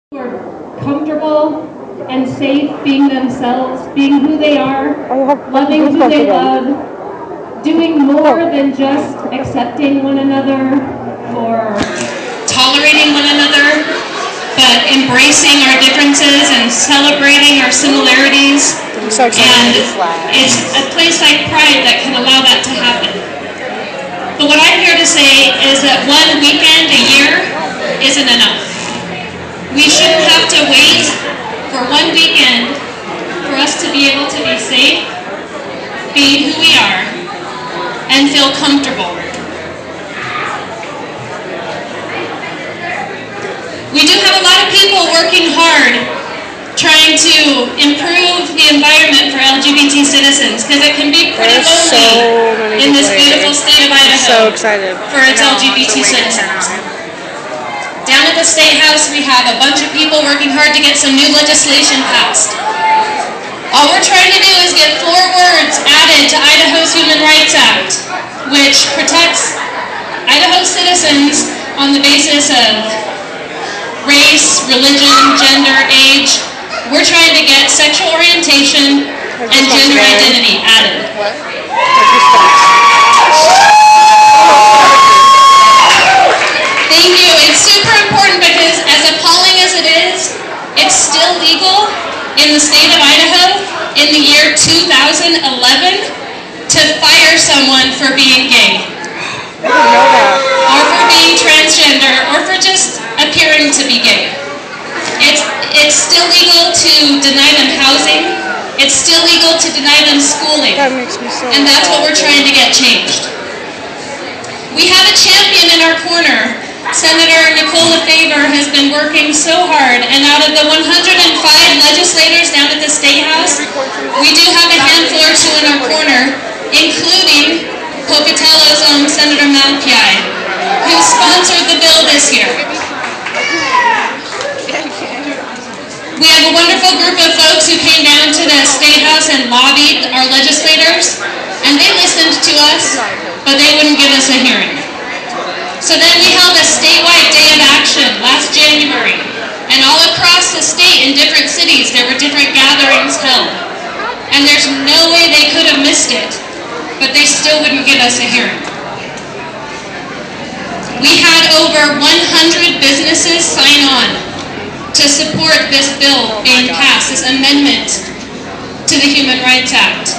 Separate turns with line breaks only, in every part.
who are comfortable and safe being themselves, being who they are, loving who they love, doing more than just accepting one another or tolerating one another, but embracing our differences and celebrating our similarities. And it's a place like Pride that can allow that to happen. But what I'm here to say is that one weekend a year isn't enough. We shouldn't have to wait for one weekend for us to be able to be safe, be who we are, and feel comfortable. We do have a lot of people working hard trying to improve the environment for LGBT citizens, because it can be pretty lonely in this beautiful state of Idaho for its LGBT citizens. Down at the State House, we have a bunch of people working hard to get some new legislation passed. All we're trying to do is get 4 words added to Idaho's Human Rights Act, which protects Idaho citizens on the basis of race, religion, gender, age. We're trying to get sexual orientation and gender identity added. Thank you. It's super important because as appalling as it is, it's still legal in the state of Idaho in the year 2011 to fire someone for being gay.
I didn't know that.
Or for being transgender, or for just appearing to be gay. It's still legal to deny them housing. It's still legal to deny them schooling.
That makes me so
And that's what we're trying to get changed. We have a champion in our corner. Senator Nicole Lefevre has been working so hard, and out of the 105 legislators down at the State House, we do have a handful or two in our corner, including Pocatello's own Senator Malpiai, who sponsored the bill this year. We have a wonderful group of folks who came down to the State House and lobbied our legislators, and they listened to us, but they wouldn't give us a hearing. So then we held a statewide day of action last January, and all across the state in different cities there were different gatherings held. And there's no way they could have missed it, but they still wouldn't give us a hearing. We had over 100 businesses sign on to support this bill being passed, this amendment to the Human Rights Act.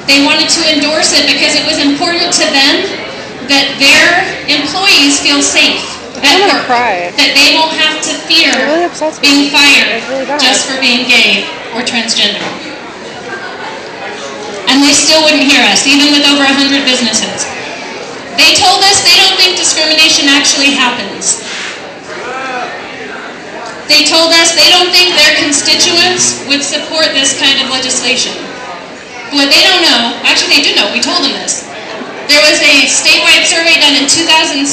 They wanted to endorse it because it was important to them that their employees feel safe at work, that they won't have to fear being fired just for being gay or transgender. And they still wouldn't hear us, even with over 100 businesses. They told us they don't think discrimination actually happens. They told us they don't think their constituents would support this kind of legislation. What they don't know, actually they do know, we told them this. There was a statewide survey done in 2006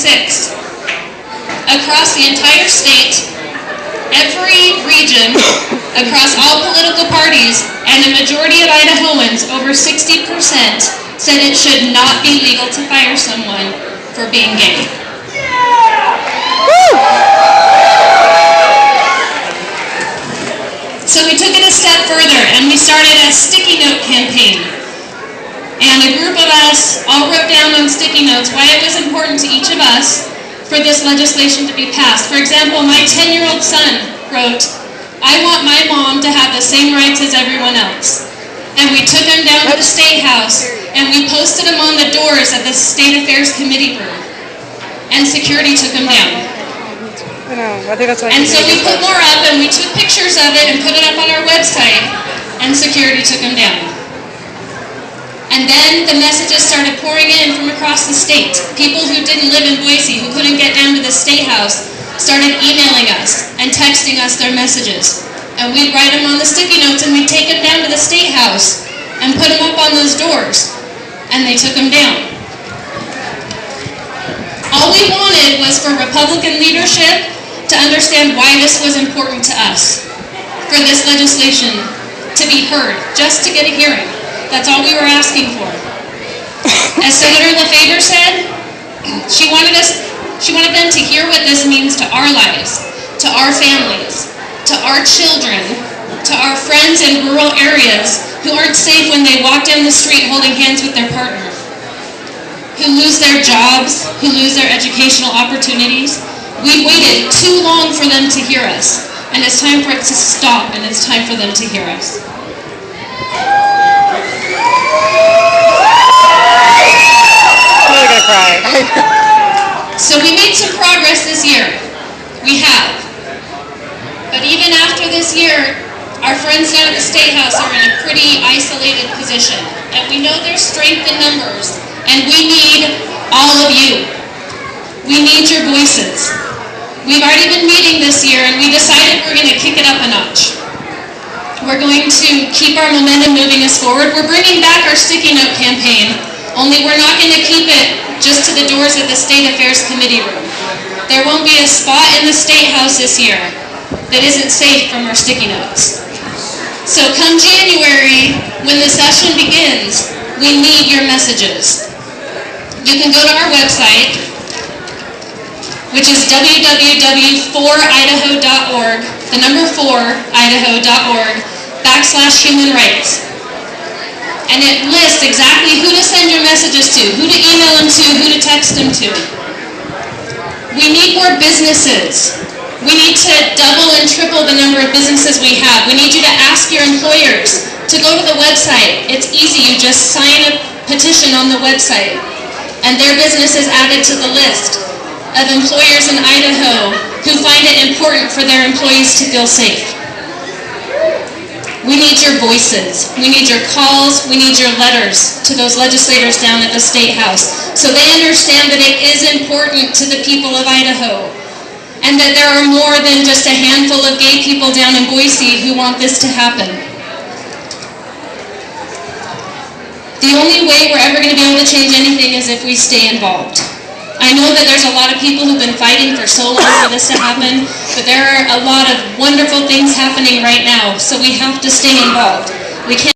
across the entire state, every region, across all political parties, and a majority of Idahoans, over 60%, said it should not be legal to fire someone for being gay. So we took it a step further and we started a sticky note campaign. And a group of us all wrote down on sticky notes why it was important to each of us for this legislation to be passed. For example, my 10-year-old son wrote, "I want my mom to have the same rights as everyone else." And we took him down to the State House and we posted him on the doors of the State Affairs Committee room. And security took him down. And so we put more up and we took pictures of it and put it up on our website, and security took him down. And then the messages started pouring in from across the state. People who didn't live in Boise, who couldn't get down to the State House, started emailing us and texting us their messages. And we'd write them on the sticky notes and we'd take them down to the State House and put them up on those doors. And they took them down. All we wanted was for Republican leadership to understand why this was important to us, for this legislation to be heard, just to get a hearing. That's all we were asking for. As Senator Lefevre said, she wanted them to hear what this means to our lives, to our families, to our children, to our friends in rural areas who aren't safe when they walk down the street holding hands with their partner, who lose their jobs, who lose their educational opportunities. We waited too long for them to hear us, and it's time for it to stop, and it's time for them to hear us.
I'm really gonna cry.
So we made some progress this year. We have. But even after this year, our friends down at the State House are in a pretty isolated position. And we know there's strength in numbers. And we need all of you. We need your voices. We've already been meeting this year, and we decided we're going to kick it up a notch. We're going to keep our momentum moving us forward. We're bringing back our sticky note campaign, only we're not going to keep it just to the doors of the State Affairs Committee room. There won't be a spot in the State House this year that isn't safe from our sticky notes. So come January, when the session begins, we need your messages. You can go to our website, which is www.4idaho.org, the number 4idaho.org/human rights. And it lists exactly who to send your messages to, who to email them to, who to text them to. We need more businesses. We need to double and triple the number of businesses we have. We need you to ask your employers to go to the website. It's easy. You just sign a petition on the website, and their business is added to the list of employers in Idaho who find it important for their employees to feel safe. We need your voices. We need your calls. We need your letters to those legislators down at the State House so they understand that it is important to the people of Idaho and that there are more than just a handful of gay people down in Boise who want this to happen. The only way we're ever going to be able to change anything is if we stay involved. I know that there's a lot of people who've been fighting for so long for this to happen, but there are a lot of wonderful things happening right now, so we have to stay involved. We can't